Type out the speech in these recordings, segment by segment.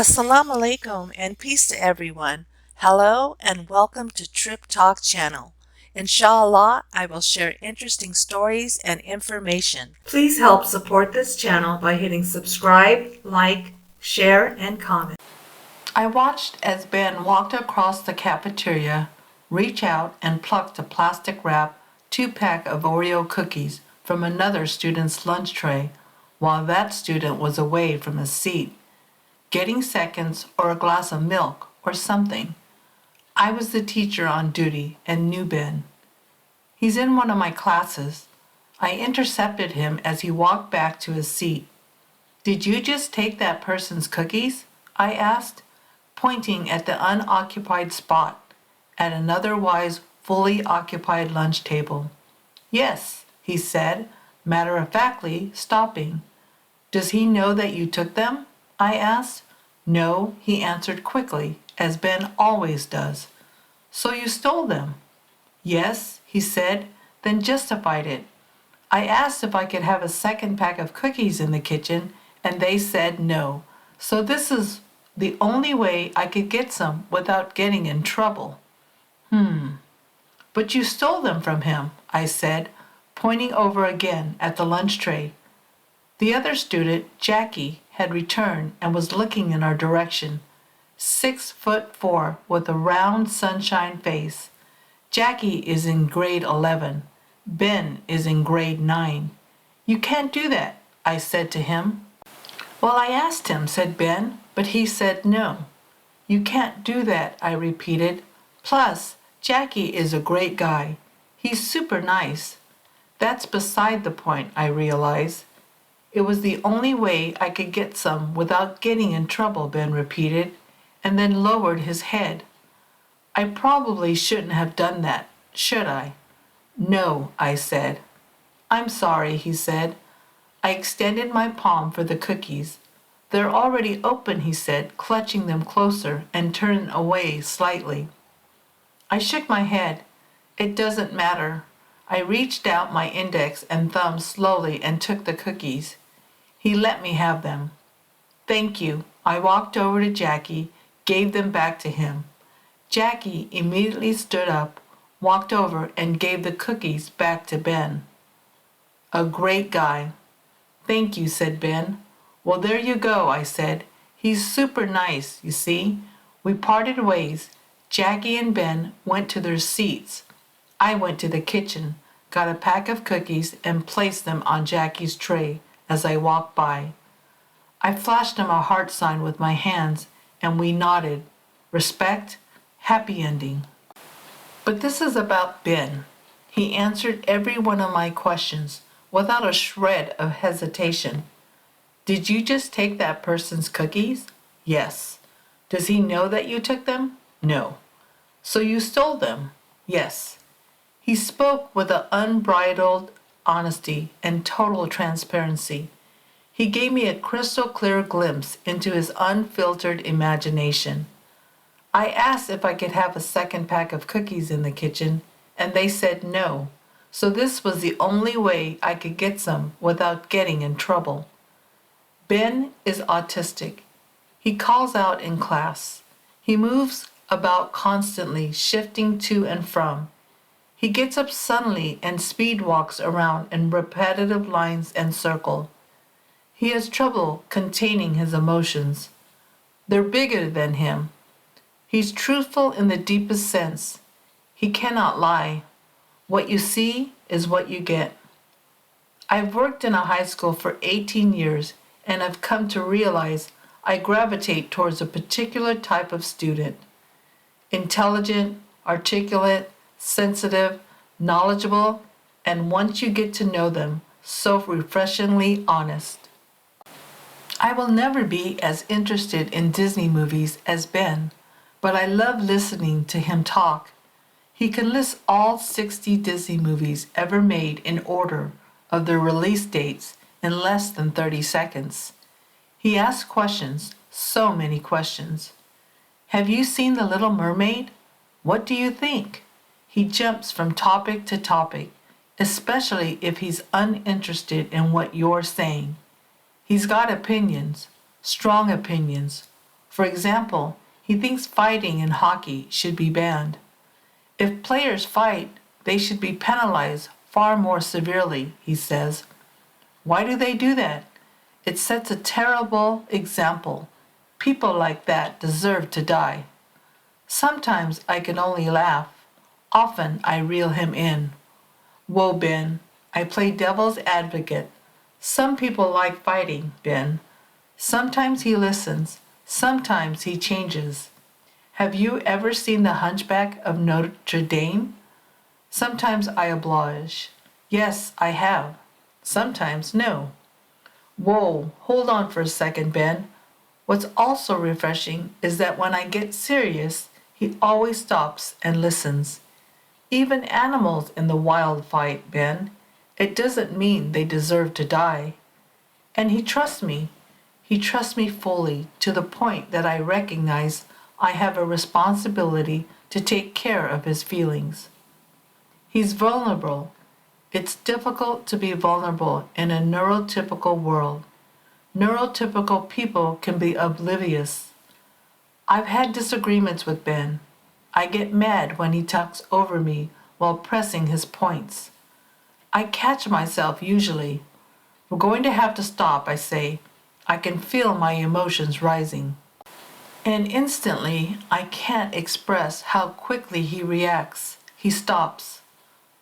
Assalamu alaikum and peace to everyone. Hello and welcome to Trip Talk channel. Inshallah, I will share interesting stories and information. Please help support this channel by hitting subscribe, like, share, and comment. I watched as Ben walked across the cafeteria, reach out and plucked a plastic wrap 2-pack of Oreo cookies from another student's lunch tray while that student was away from his seat, getting seconds or a glass of milk or something. I was the teacher on duty and knew Ben. He's in one of my classes. I intercepted him as he walked back to his seat. "Did you just take that person's cookies?" I asked, pointing at the unoccupied spot at an otherwise fully occupied lunch table. "Yes," he said, matter-of-factly stopping. "Does he know that you took them?" I asked. "No," he answered quickly, as Ben always does. "So you stole them?" "Yes," he said, then justified it. "I asked if I could have a second pack of cookies in the kitchen, and they said no. So this is the only way I could get some without getting in trouble." "But you stole them from him," I said, pointing over again at the lunch tray. The other student, Jackie, had returned and was looking in our direction. 6'4" with a round sunshine face. Jackie is in grade 11. Ben is in grade 9. "You can't do that," I said to him. "Well, I asked him," said Ben, "but he said no." "You can't do that," I repeated. "Plus, Jackie is a great guy. He's super nice." That's beside the point, I realized. "It was the only way I could get some without getting in trouble," Ben repeated, and then lowered his head. "I probably shouldn't have done that, should I?" "No," I said. "I'm sorry," he said. I extended my palm for the cookies. "They're already open," he said, clutching them closer and turning away slightly. I shook my head. "It doesn't matter." I reached out my index and thumb slowly and took the cookies. He let me have them. "Thank you." I walked over to Jackie, gave them back to him. Jackie immediately stood up, walked over, and gave the cookies back to Ben. "A great guy." "Thank you," said Ben. "Well, there you go," I said. "He's super nice, you see." We parted ways. Jackie and Ben went to their seats. I went to the kitchen, got a pack of cookies, and placed them on Jackie's tray as I walked by. I flashed him a heart sign with my hands, and we nodded. Respect, happy ending. But this is about Ben. He answered every one of my questions without a shred of hesitation. "Did you just take that person's cookies?" "Yes." "Does he know that you took them?" "No." "So you stole them?" "Yes." He spoke with an unbridled honesty and total transparency. He gave me a crystal clear glimpse into his unfiltered imagination. I asked if I could have a second pack of cookies in the kitchen, and they said no, so this was the only way I could get some without getting in trouble. Ben is autistic. He calls out in class. He moves about constantly, shifting to and from. He gets up suddenly and speed walks around in repetitive lines and circles. He has trouble containing his emotions. They're bigger than him. He's truthful in the deepest sense. He cannot lie. What you see is what you get. I've worked in a high school for 18 years and have come to realize I gravitate towards a particular type of student. Intelligent, articulate, sensitive, knowledgeable, and once you get to know them, so refreshingly honest. I will never be as interested in Disney movies as Ben, but I love listening to him talk. He can list all 60 Disney movies ever made in order of their release dates in less than 30 seconds. He asks questions, so many questions. "Have you seen The Little Mermaid? What do you think?" He jumps from topic to topic, especially if he's uninterested in what you're saying. He's got opinions, strong opinions. For example, he thinks fighting in hockey should be banned. If players fight, they should be penalized far more severely, he says. Why do they do that? It sets a terrible example. People like that deserve to die. Sometimes I can only laugh. Often I reel him in. Whoa, Ben. I play devil's advocate. Some people like fighting, Ben. Sometimes he listens. Sometimes he changes. Have you ever seen the Hunchback of Notre Dame? Sometimes I oblige. Yes, I have. Sometimes no. Whoa, hold on for a second, Ben. What's also refreshing is that when I get serious, he always stops and listens. Even animals in the wild fight, Ben. It doesn't mean they deserve to die. And he trusts me. He trusts me fully to the point that I recognize I have a responsibility to take care of his feelings. He's vulnerable. It's difficult to be vulnerable in a neurotypical world. Neurotypical people can be oblivious. I've had disagreements with Ben. I get mad when he talks over me while pressing his points. I catch myself usually. We're going to have to stop, I say. I can feel my emotions rising. And instantly, I can't express how quickly he reacts. He stops.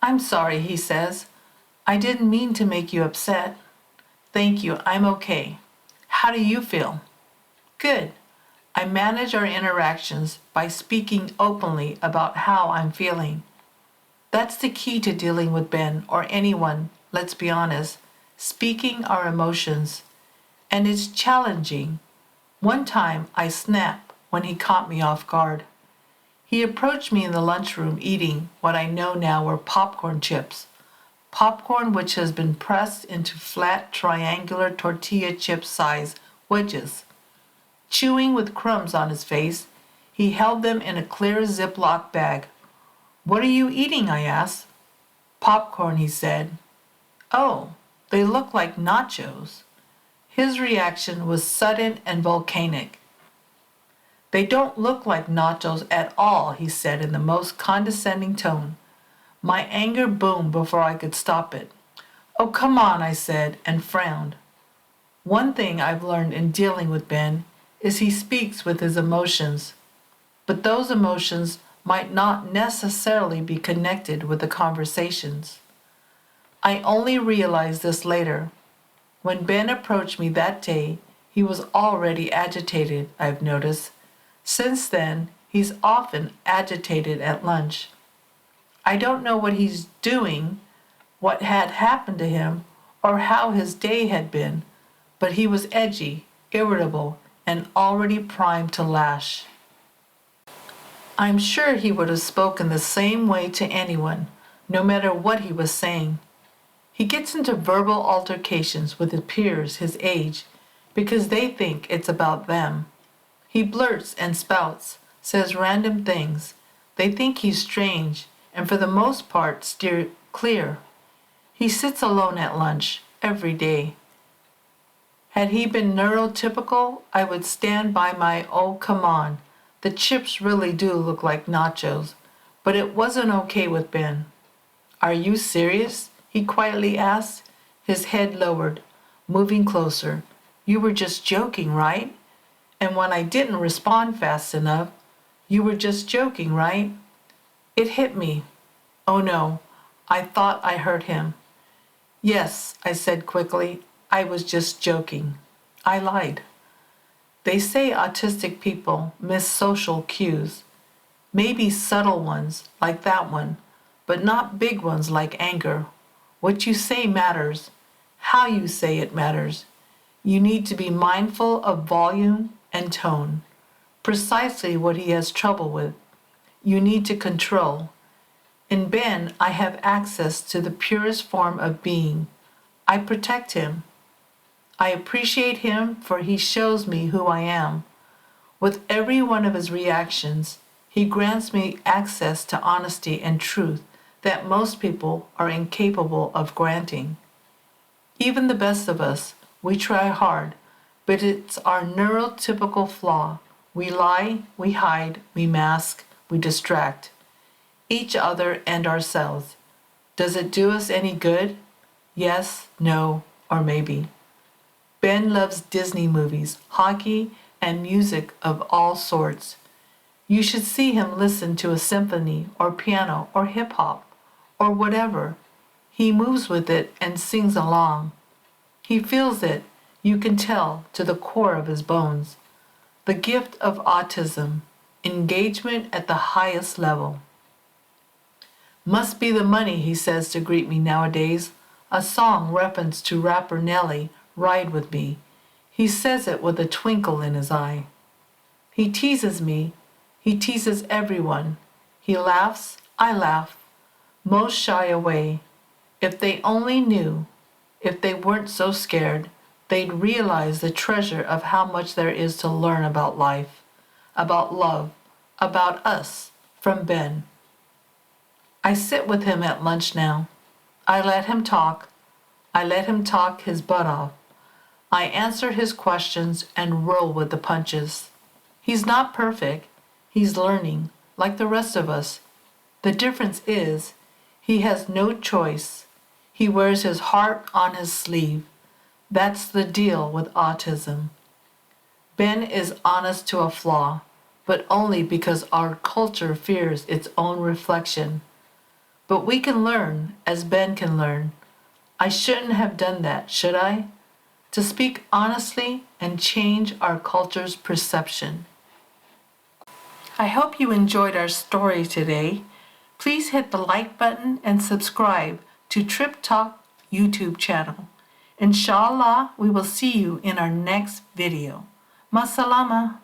I'm sorry, he says. I didn't mean to make you upset. Thank you, I'm okay. How do you feel? Good. I manage our interactions by speaking openly about how I'm feeling. That's the key to dealing with Ben or anyone, let's be honest, speaking our emotions. And it's challenging. One time I snapped when he caught me off guard. He approached me in the lunchroom eating what I know now were popcorn chips. Popcorn which has been pressed into flat triangular tortilla chip size wedges. Chewing with crumbs on his face, he held them in a clear Ziploc bag. What are you eating? I asked. Popcorn, he said. Oh, they look like nachos. His reaction was sudden and volcanic. They don't look like nachos at all, he said in the most condescending tone. My anger boomed before I could stop it. Oh, come on, I said, and frowned. One thing I've learned in dealing with Ben is he speaks with his emotions, but those emotions might not necessarily be connected with the conversations. I only realized this later. When Ben approached me that day, he was already agitated, I've noticed. Since then, he's often agitated at lunch. I don't know what he's doing, what had happened to him, or how his day had been, but he was edgy, irritable, and already primed to lash. I'm sure he would have spoken the same way to anyone, no matter what he was saying. He gets into verbal altercations with his peers his age because they think it's about them. He blurts and spouts, says random things. They think he's strange and for the most part steer clear. He sits alone at lunch every day. Had he been neurotypical, I would stand by my oh come on. The chips really do look like nachos, but it wasn't okay with Ben. Are you serious? He quietly asked, his head lowered, moving closer. You were just joking, right? And when I didn't respond fast enough, you were just joking, right? It hit me. Oh no, I thought I hurt him. Yes, I said quickly, I was just joking. I lied. They say autistic people miss social cues, maybe subtle ones like that one, but not big ones like anger. What you say matters. How you say it matters. You need to be mindful of volume and tone. Precisely what he has trouble with. You need to control. In Ben, I have access to the purest form of being. I protect him. I appreciate him for he shows me who I am. With every one of his reactions, he grants me access to honesty and truth that most people are incapable of granting. Even the best of us, we try hard, but it's our neurotypical flaw. We lie, we hide, we mask, we distract each other and ourselves. Does it do us any good? Yes, no, or maybe. Ben loves Disney movies, hockey, and music of all sorts. You should see him listen to a symphony or piano or hip hop or whatever. He moves with it and sings along. He feels it, you can tell, to the core of his bones. The gift of autism, engagement at the highest level. Must be the money, he says to greet me nowadays, a song reference to rapper Nelly, Ride With Me. He says it with a twinkle in his eye. He teases me, he teases everyone. He laughs, I laugh. Most shy away. If they only knew, if they weren't so scared, they'd realize the treasure of how much there is to learn about life, about love, about us, from Ben. I sit with him at lunch now. I let him talk. I let him talk his butt off. I answer his questions and roll with the punches. He's not perfect. He's learning, like the rest of us. The difference is, he has no choice. He wears his heart on his sleeve. That's the deal with autism. Ben is honest to a flaw, but only because our culture fears its own reflection. But we can learn, as Ben can learn. I shouldn't have done that, should I? To speak honestly and change our culture's perception. I hope you enjoyed our story today. Please hit the like button and subscribe to Trip Talk YouTube channel. Inshallah, we will see you in our next video. Masalama.